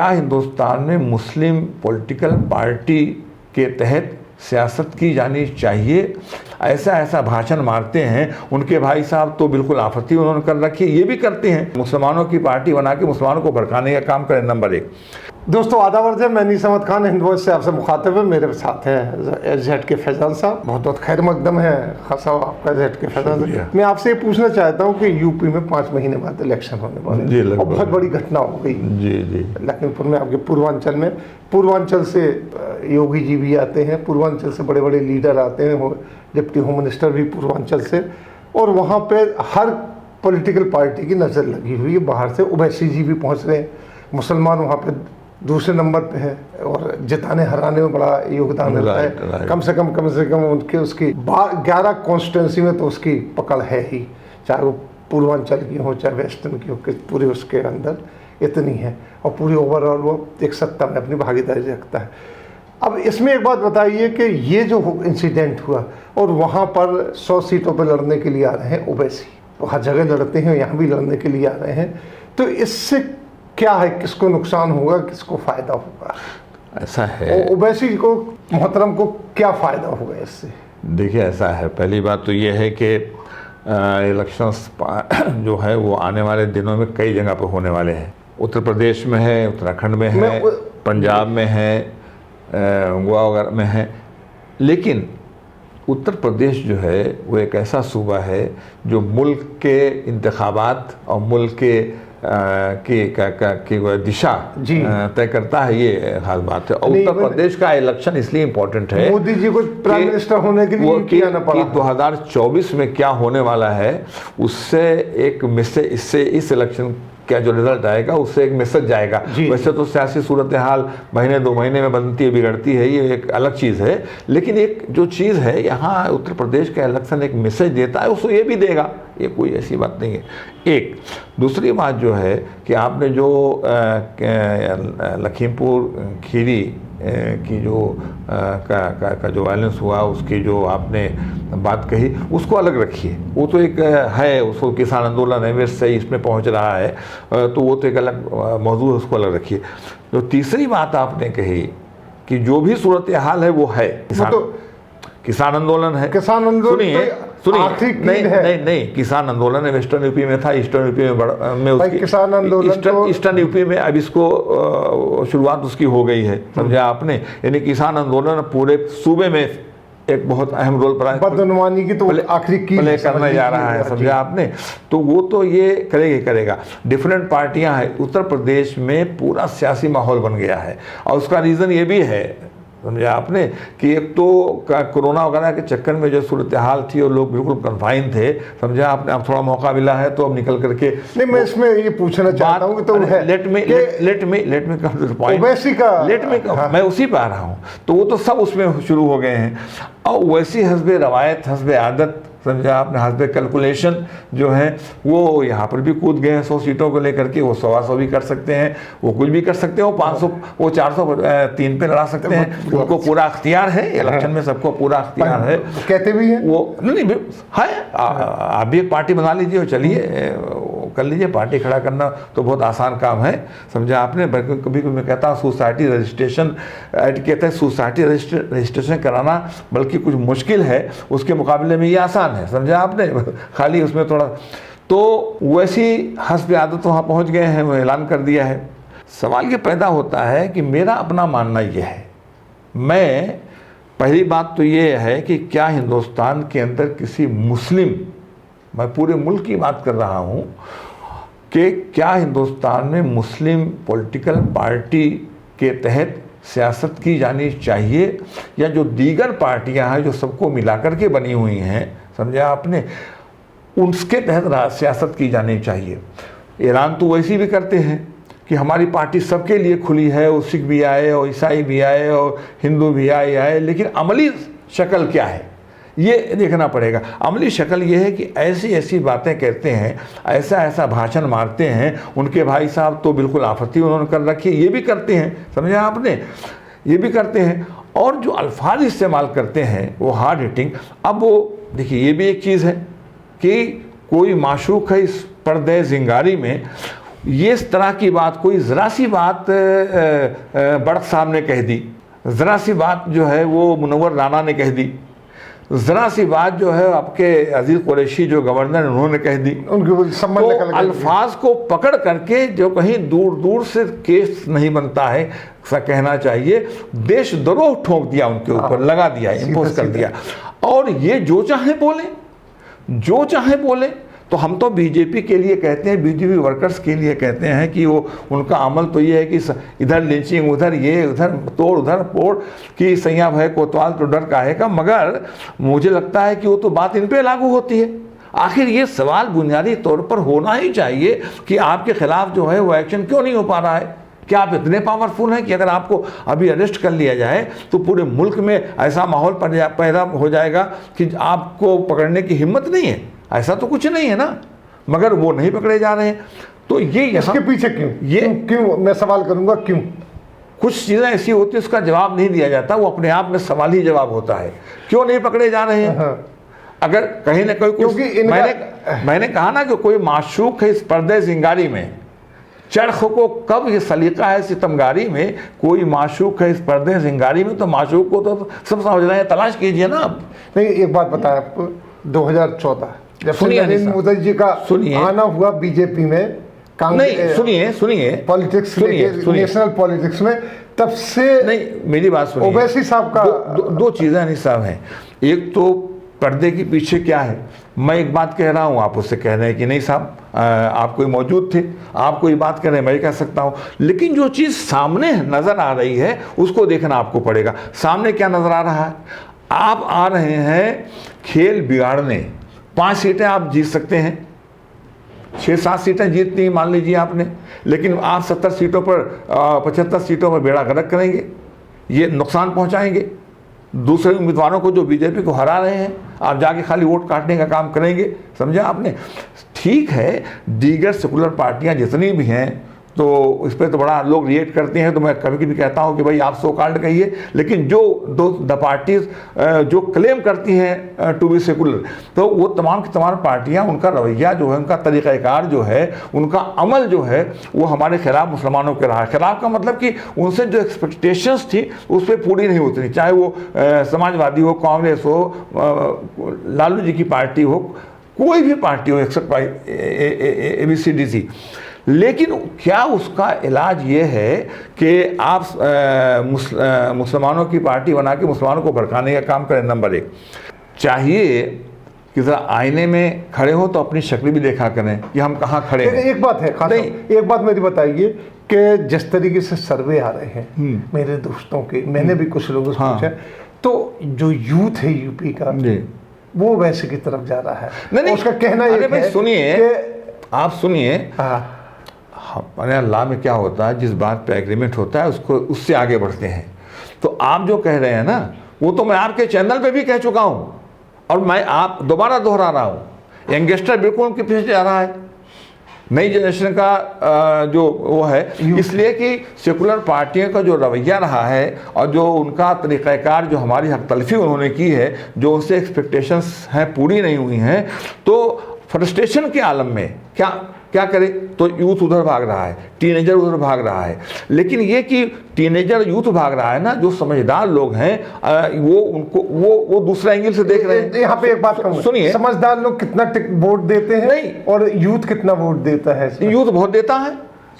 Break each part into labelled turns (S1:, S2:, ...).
S1: क्या हिंदुस्तान में मुस्लिम political party के तहत सियासत की जानी चाहिए? ऐसा ऐसा भाषण मारते हैं उनके भाई साहब, तो बिल्कुल आपत्ति उन्होंने कर रखी है। ये भी करते हैं, मुसलमानों की पार्टी बना के मुसलमानों को भड़काने का काम करें। नंबर 1।
S2: दोस्तों आदाब अर्ज़ है, मैं नीस अहमद खान हिंद वॉइस से आपसे मुखातिब है। मेरे साथ हैं जेड के फैजान साहब, बहुत बहुत खैर मकदम है खान साहब आपका जेड के फैजान। मैं आपसे ये पूछना चाहता हूँ कि यूपी में 5 महीने बाद इलेक्शन होने वाले हैं और बहुत बड़ी घटना हो गई जी लखीमपुर में, आपके पूर्वांचल में। पूर्वांचल से योगी जी भी आते हैं, पूर्वांचल से बड़े बड़े लीडर आते हैं, डिप्टी होम मिनिस्टर भी पूर्वांचल से, और वहाँ पर हर पॉलिटिकल पार्टी की नज़र लगी हुई है। बाहर से ओवैसी जी भी पहुँच रहे हैं, मुसलमान वहाँ पर दूसरे नंबर पे है और जिताने हराने में बड़ा योगदान देता है। कम से कम उनके उसकी 11 कॉन्स्टिट्यूंसी में तो उसकी पकड़ है ही, चाहे वो पूर्वांचल की हो चाहे वेस्टर्न की हो, पूरे उसके अंदर इतनी है और पूरी ओवरऑल वो एक सत्ता में अपनी भागीदारी रखता है। अब इसमें एक बात बताइए कि ये जो इंसिडेंट हुआ और वहाँ पर 100 सीटों पर लड़ने के लिए आ रहे हैं ओवैसी, वो हर जगह लड़ते हैं, यहाँ भी लड़ने के लिए आ रहे हैं, तो इससे क्या है, किसको नुकसान होगा, किसको फायदा होगा? ऐसा है, ओवैसी को मोहतरम को क्या फायदा होगा इससे?
S1: देखिए ऐसा है, पहली बात तो ये है कि इलेक्शंस जो है वो आने वाले दिनों में कई जगह पर होने वाले हैं। उत्तर प्रदेश में है, उत्तराखंड में है, पंजाब में है, गोवा वगैरह में है। लेकिन उत्तर प्रदेश जो है वो एक ऐसा सूबा है जो मुल्क के इंतखाबात और मुल्क के की दिशा तय करता है। ये खास बात है। और उत्तर प्रदेश का इलेक्शन इसलिए इम्पोर्टेंट है,
S2: मोदी जी को प्राइम मिनिस्टर होने के लिए किया ना पड़ा।
S1: 2024 में क्या होने वाला है उससे एक मैसेज, इससे इस इलेक्शन क्या जो रिजल्ट आएगा उससे एक मैसेज जाएगा। वैसे तो सियासी सूरत हाल महीने 2 महीने में बनती है, बिगड़ती है, ये एक अलग चीज़ है। लेकिन एक जो चीज़ है, यहाँ उत्तर प्रदेश का इलेक्शन एक मैसेज देता है, उसको ये भी देगा, ये कोई ऐसी बात नहीं है। एक दूसरी बात जो है कि आपने जो लखीमपुर खीरी की जो का जो वायलेंस हुआ, उसकी जो आपने बात कही, उसको अलग रखिए। वो तो एक है, उसको किसान आंदोलन है से इसमें पहुंच रहा है, तो वो तो एक अलग मौजूद है, उसको अलग रखिए। तो तीसरी बात आपने कही कि जो भी सूरत हाल है वो है, किसान आंदोलन है,
S2: किसान आंदोलन
S1: सुनिए नहीं, किसान आंदोलन है, वेस्टर्न यूपी में था, ईस्टर्न यूपी में उसकी
S2: किसान आंदोलन,
S1: ईस्टर्न यूपी में अब इसको शुरुआत उसकी हो गई है, समझा आपने। यानी किसान आंदोलन पूरे सूबे में एक बहुत अहम रोल
S2: बदनवानी की तो आखिरी
S1: प्ले करने जा रहा है, समझा आपने। तो वो तो ये करेगा। डिफरेंट पार्टियां हैं, उत्तर प्रदेश में पूरा सियासी माहौल बन गया है और उसका रीज़न ये भी है, समझा आपने, कि एक तो कोरोना वगैरह के चक्कर में जो सूरत हाल थी और लोग बिल्कुल कन्फाइन थे, समझा आपने। अब थोड़ा मौका मिला है तो अब निकल करके
S2: नहीं, मैं इसमें ये पूछना चाहता हूँ तो
S1: लेट मी मैं उसी पे आ रहा हूँ। तो वो तो सब उसमें शुरू हो गए हैं और वैसी हस्बे रवायत, हस्बे आदत, समझा आपने, हस्बे कैलकुलेशन जो है वो यहाँ पर भी कूद गए हैं। 100 सीटों को लेकर के वो 100 भी कर सकते हैं, वो कुछ भी कर सकते हैं, वो 500 वो 403 पे लड़ा सकते हैं, उनको पूरा अख्तियार है। इलेक्शन में सबको पूरा अख्तियार है,
S2: कहते भी हैं
S1: वो। नहीं है, आप भी एक पार्टी बना लीजिए और चलिए कर लीजिए। पार्टी खड़ा करना तो बहुत आसान काम है, समझा आपने। कभी मैं कहता हूँ सोसाइटी रजिस्ट्रेशन, कहते हैं सोसाइटी रजिस्ट्रेशन कराना बल्कि कुछ मुश्किल है, उसके मुकाबले में ये आसान है, समझा आपने। खाली उसमें थोड़ा तो वैसी हस्ब आदत वहाँ पहुँच गए हैं, वो ऐलान कर दिया है। सवाल ये पैदा होता है कि मेरा अपना मानना ये है, मैं पहली बात तो ये है कि क्या हिंदुस्तान के अंदर किसी मुस्लिम, मैं पूरे मुल्क की बात कर रहा हूँ, कि क्या हिंदुस्तान में मुस्लिम पॉलिटिकल पार्टी के तहत सियासत की जानी चाहिए, या जो दीगर पार्टियां हैं जो सबको मिलाकर के बनी हुई हैं, समझा आपने, उसके तहत सियासत की जानी चाहिए। ऐलान तो वैसे भी करते हैं कि हमारी पार्टी सबके लिए खुली है, वो सिख भी आए और ईसाई भी आए और हिंदू भी आए, लेकिन अमली शक्ल क्या है ये देखना पड़ेगा। अमली शक्ल ये है कि ऐसी ऐसी बातें कहते हैं, ऐसा ऐसा भाषण मारते हैं, उनके भाई साहब तो बिल्कुल आपत्ति उन्होंने कर रखी है, ये भी करते हैं, समझा आपने, ये भी करते हैं। और जो अल्फाज इस्तेमाल करते हैं वो हार्ड हिटिंग। अब वो देखिए, ये भी एक चीज़ है कि कोई माशूक है इस पर्दे जिंगारी में, ये इस तरह की बात, कोई ज़रा सी बात बड़क साहब ने कह दी, ज़रा सी बात जो है वो मुनव्वर राना ने कह दी, ज़रा सी बात जो है आपके अजीज़ कुरैशी जो गवर्नर उन्होंने कह दी,
S2: उनके संबंध
S1: तो
S2: निकल गए।
S1: अल्फाज को पकड़ करके जो कहीं दूर दूर से केस नहीं बनता है ऐसा कहना चाहिए, देशद्रोह ठोक दिया उनके ऊपर, लगा दिया, इम्पोज कर दिया। और ये जो चाहे बोले, जो चाहे बोले। तो हम तो बीजेपी के लिए कहते हैं, बीजेपी वर्कर्स के लिए कहते हैं कि वो उनका अमल तो ये है कि इधर लिंचिंग, उधर ये, उधर तोड़, उधर फोड़, कि सैया भय कोतवाल तो डर काहे का। मगर मुझे लगता है कि वो तो बात इन पे लागू होती है। आखिर ये सवाल बुनियादी तौर पर होना ही चाहिए कि आपके खिलाफ जो है वो एक्शन क्यों नहीं हो पा रहा है। क्या आप इतने पावरफुल हैं कि अगर आपको अभी अरेस्ट कर लिया जाए तो पूरे मुल्क में ऐसा माहौल पैदा हो जाएगा कि आपको पकड़ने की हिम्मत नहीं है? ऐसा तो कुछ नहीं है ना। मगर वो नहीं पकड़े जा रहे हैं। तो ये
S2: इसके पीछे क्यों?
S1: ये
S2: क्यों मैं सवाल करूंगा, क्यों?
S1: कुछ चीज़ें ऐसी होती है उसका जवाब नहीं दिया जाता, वो अपने आप में सवाल ही जवाब होता है, क्यों नहीं पकड़े जा रहे हैं। अगर कहीं ना कहीं कुछ, मैंने कहा ना कि कोई माशूक है इस पर्दे सिंगारी में, चरख को कब ये सलीका है सितमगारी में, कोई माशूक है इस पर्दे सिंगारी में, तो माशूक को तो सब समझ रहे हैं, तलाश कीजिए ना आप।
S2: नहीं, एक बात बताएं आपको, 2014 जब
S1: सुनिए
S2: नरेंद्र मोदी जी का आना हुआ बीजेपी में,
S1: नहीं सुनिए
S2: पॉलिटिक्स, नेशनल पॉलिटिक्स में, तब से
S1: नहीं, मेरी बात सुनिए,
S2: ओवैसी साहब का
S1: दो चीज़ें नहीं साहब हैं। एक तो पर्दे के पीछे क्या है, मैं एक बात कह रहा हूँ, आप उससे कह रहे हैं कि नहीं साहब आप कोई मौजूद थे, आप कोई बात कर रहे हैं, मैं कह सकता हूँ। लेकिन जो चीज़ सामने नज़र आ रही है उसको देखना आपको पड़ेगा। सामने क्या नज़र आ रहा है? आप आ रहे हैं खेल बिगाड़ने। 5 सीटें आप जीत सकते हैं, 6-7 सीटें जीतनी मान लीजिए आपने, लेकिन आप 70 सीटों पर 75 सीटों पर बेड़ा गर्क करेंगे, ये नुकसान पहुंचाएंगे दूसरे उम्मीदवारों को जो बीजेपी को हरा रहे हैं। आप जाके खाली वोट काटने का काम करेंगे, समझा आपने। ठीक है, दीगर सेकुलर पार्टियां जितनी भी हैं तो इस पर तो बड़ा लोग रिएक्ट करते हैं, तो मैं कभी कभी कहता हूं कि भाई आप सो कॉल्ड कहिए, लेकिन जो द पार्टीज जो क्लेम करती हैं टू बी सेकुलर, तो वो तमाम की तमाम पार्टियां, उनका रवैया जो है, उनका तरीक़ाकार जो है, उनका अमल जो है, वो हमारे खिलाफ मुसलमानों के रहा। खिलाफ का मतलब कि उनसे जो एक्सपेक्टेशंस थी उस पर पूरी नहीं होती, चाहे वो समाजवादी हो, कांग्रेस हो, लालू जी की पार्टी हो, कोई भी पार्टी हो एक्सेप्ट ABCDC। लेकिन क्या उसका इलाज ये है कि आप मुसलमानों की पार्टी बना के मुसलमानों को भड़काने का काम करें? नंबर 1 चाहिए कि जरा आईने में खड़े हो तो अपनी शक्ल भी देखा करें कि हम कहाँ खड़े हैं।
S2: एक बात है खास, एक बात मेरी बताइए कि जिस तरीके से सर्वे आ रहे हैं मेरे दोस्तों के, मैंने भी कुछ लोगों से पूछा, तो जो यूथ है यूपी का वो वैसे की तरफ जा रहा है।
S1: नहीं,
S2: उसका कहना ये है,
S1: सुनिए, आप सुनिए,
S2: हाँ,
S1: अल्लाह में क्या होता है, जिस बात पे एग्रीमेंट होता है उसको उससे आगे बढ़ते हैं। तो आप जो कह रहे हैं ना, वो तो मैं आपके चैनल पे भी कह चुका हूँ और मैं आप दोबारा दोहरा रहा हूँ। यंगस्टर बिल्कुल उनके पीछे जा रहा है, नई जनरेशन का जो वो है, इसलिए कि सेकुलर पार्टियों का जो रवैया रहा है और जो उनका तरीक़ाकार, जो हमारी हक तलफी उन्होंने की है, जो उनसे एक्सपेक्टेशंस हैं पूरी नहीं हुई हैं, तो फ्रस्ट्रेशन के आलम में क्या करे, तो यूथ उधर भाग रहा है, टीनेजर उधर भाग रहा है। लेकिन ये कि टीनेजर यूथ भाग रहा है ना, जो समझदार लोग हैं वो उनको वो दूसरा एंगल से देख रहे हैं।
S2: यहाँ पे एक बात कहूँ, सुनिए, समझदार लोग कितना वोट देते हैं
S1: नहीं, और
S2: यूथ कितना वोट देता है?
S1: यूथ बहुत देता है,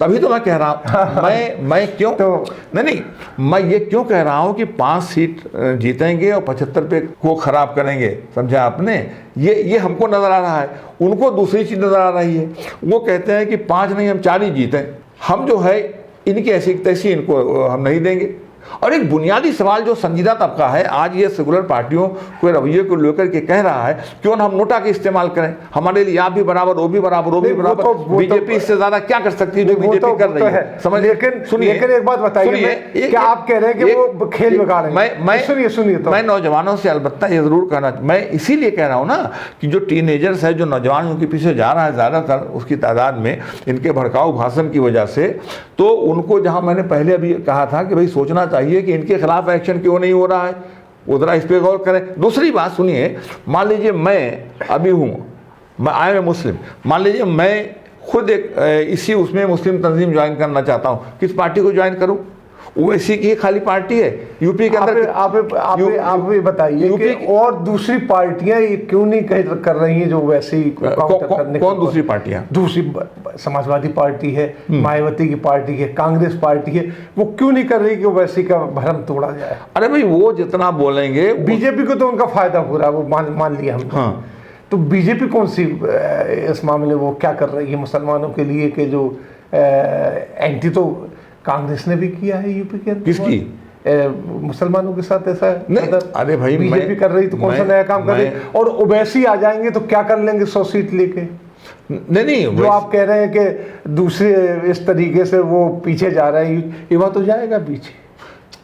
S1: तभी तो मैं कह रहा हूँ। मैं क्यों तो नहीं, मैं ये क्यों कह रहा हूँ कि 5 सीट जीतेंगे और 75 पे को खराब करेंगे, समझा आपने। ये हमको नजर आ रहा है, उनको दूसरी चीज नजर आ रही है। वो कहते हैं कि 5 नहीं, हम 4 ही जीतें, हम जो है इनकी ऐसी तैसी इनको हम नहीं देंगे। और एक बुनियादी सवाल जो संजीदा तबका है आज ये सेकुलर पार्टियों को रवैये को लेकर के कह रहा है, क्यों ना हम नोटा का इस्तेमाल करें, हमारे लिए आप भी बराबर, वो भी बराबर, वो भी बराबर। बीजेपी इससे ज्यादा क्या कर सकती है जो बीजेपी कर रही है, समझ।
S2: लेकिन सुनिए, एक बात बताइए, क्या आप कह रहे हैं कि वो खेल बिगाड़ रहे हैं? सुनिए, मैं
S1: नौजवानों से अलबत्ता ये जरूर कहना, मैं इसीलिए कह रहा हूँ ना कि जो टीनेजर्स है, जो नौजवान उनके पीछे जा रहा है ज़्यादातर उसकी तादाद में, इनके भड़काऊ भाषण की वजह से, तो उनको जहाँ मैंने पहले अभी कहा था कि भाई सोचना चाहिए कि इनके खिलाफ एक्शन क्यों नहीं हो रहा है, वो जरा इस पर गौर करें। दूसरी बात सुनिए, मान लीजिए मैं अभी हूँ, मैं आई एम मुस्लिम, मान लीजिए मैं खुद एक इसी उसमें मुस्लिम तंजीम ज्वाइन करना चाहता हूँ, किस पार्टी को ज्वाइन करूँ? ओवैसी की खाली पार्टी है यूपी के अंदर।
S2: आप भी बताइए कि और दूसरी पार्टियां ये क्यों नहीं कर रही हैं जो वैसी
S1: कौन दूसरी पार्टियां?
S2: दूसरी समाजवादी पार्टी है, मायावती की पार्टी है, कांग्रेस पार्टी है, वो क्यों नहीं कर रही कि वैसी का भ्रम तोड़ा जाए?
S1: अरे भाई वो जितना बोलेंगे,
S2: बीजेपी को तो उनका फायदा हो रहा है, वो मान लिया हम।
S1: हाँ,
S2: तो बीजेपी कौन सी इस मामले वो क्या कर रही है मुसलमानों के लिए कि जो एंटी तो कांग्रेस ने भी किया है यूपी के अंदर।
S1: किसकी?
S2: मुसलमानों के साथ ऐसा
S1: नहीं, अरे भाई
S2: बीजेपी कर रही तो कौन सा नया काम कर रही? और ओवैसी आ जाएंगे तो क्या कर लेंगे 100 सीट लेके?
S1: नहीं
S2: जो आप कह रहे हैं कि दूसरे इस तरीके से वो पीछे जा रहे हैं, ये बात तो जाएगा पीछे।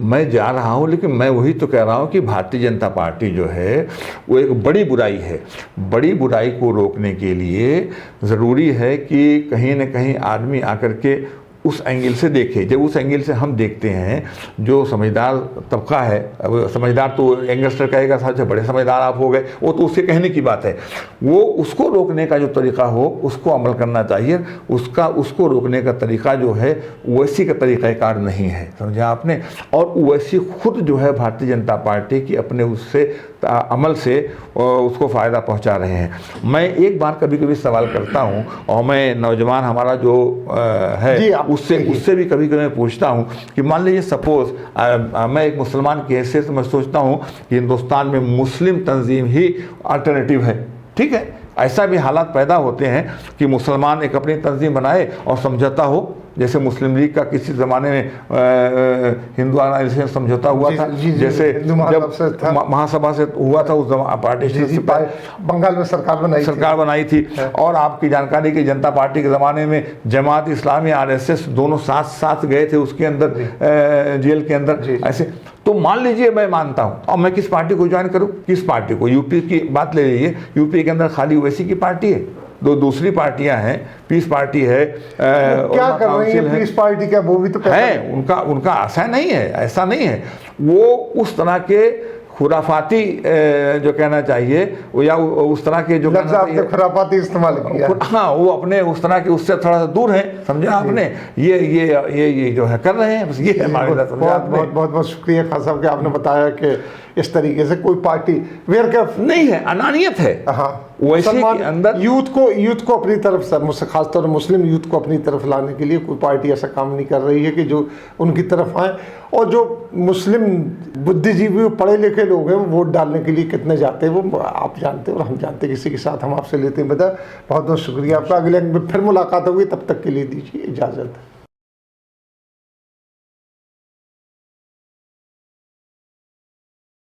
S1: मैं जा रहा हूँ, लेकिन मैं वही तो कह रहा हूँ कि भारतीय जनता पार्टी जो है वो एक बड़ी बुराई है। बड़ी बुराई को रोकने के लिए ज़रूरी है कि कहीं न कहीं आदमी आकर के उस एंगल से देखे। जब उस एंगल से हम देखते हैं, जो समझदार तबका है, अब समझदार तो यंगस्टर कहेगा सबसे बड़े समझदार आप हो गए, वो तो उसके कहने की बात है, वो उसको रोकने का जो तरीका हो उसको अमल करना चाहिए। उसको रोकने का तरीका जो है ओवैसी का तरीक़ाकार नहीं है, समझा आपने। और ओवैसी खुद जो है भारतीय जनता पार्टी की अपने उससे अमल से उसको फ़ायदा पहुंचा रहे हैं। मैं एक बार कभी कभी सवाल करता हूं, और मैं नौजवान हमारा जो है उससे भी कभी कभी मैं पूछता हूं कि मान लीजिए सपोज़ मैं एक मुसलमान की हैसियत से मैं सोचता हूं कि हिंदुस्तान में मुस्लिम तंजीम ही अल्टरनेटिव है, ठीक है। ऐसा भी हालात पैदा होते हैं कि मुसलमान एक अपनी तंजीम बनाए और समझौता हो, जैसे मुस्लिम लीग का किसी ज़माने में हिंदू ऑर्गेनाइजेशन समझौता हुआ था, जैसे जब महासभा से हुआ था, उस पार्टीशन से
S2: बंगाल में सरकार बनाई
S1: थी। और आपकी जानकारी की जनता पार्टी के ज़माने में जमात इस्लामी RSS दोनों साथ गए थे उसके अंदर, जेल के अंदर। ऐसे तो मान लीजिए मैं मानता हूं, और मैं किस पार्टी को ज्वाइन करूं? किस पार्टी को? यूपी की बात ले लीजिए, यूपी के अंदर खाली ओवैसी की पार्टी है, दो दूसरी पार्टियां हैं, पीस पार्टी है,
S2: क्या कर रही है पीस पार्टी? क्या वो भी तो
S1: है? उनका ऐसा नहीं है, ऐसा नहीं है। वो उस तरह के खुराफाती जो कहना चाहिए, या उस तरह के जो
S2: खुराफाती इस्तेमाल किया,
S1: हाँ, वो अपने उस तरह के उससे थोड़ा सा दूर है, समझा आपने। ये जो है कर रहे हैं, बस ये है मामला।
S2: बहुत शुक्रिया खान साहब कि आपने बताया कि इस तरीके से कोई पार्टी वेयरकैफ
S1: नहीं है, अनानियत है।
S2: हाँ,
S1: वैसे के अंदर
S2: यूथ को अपनी तरफ से, खासतौर पर मुस्लिम यूथ को अपनी तरफ लाने के लिए कोई पार्टी ऐसा काम नहीं कर रही है कि जो उनकी तरफ आए। और जो मुस्लिम बुद्धिजीवी पढ़े लिखे लोग हैं वो वोट डालने के लिए कितने जाते हैं वो आप जानते हैं और हम जानते हैं। किसी के साथ हम आपसे लेते हैं। बहुत बहुत शुक्रिया आपका। अगले फिर मुलाकात होगी, तब तक के लिए दीजिए इजाज़त।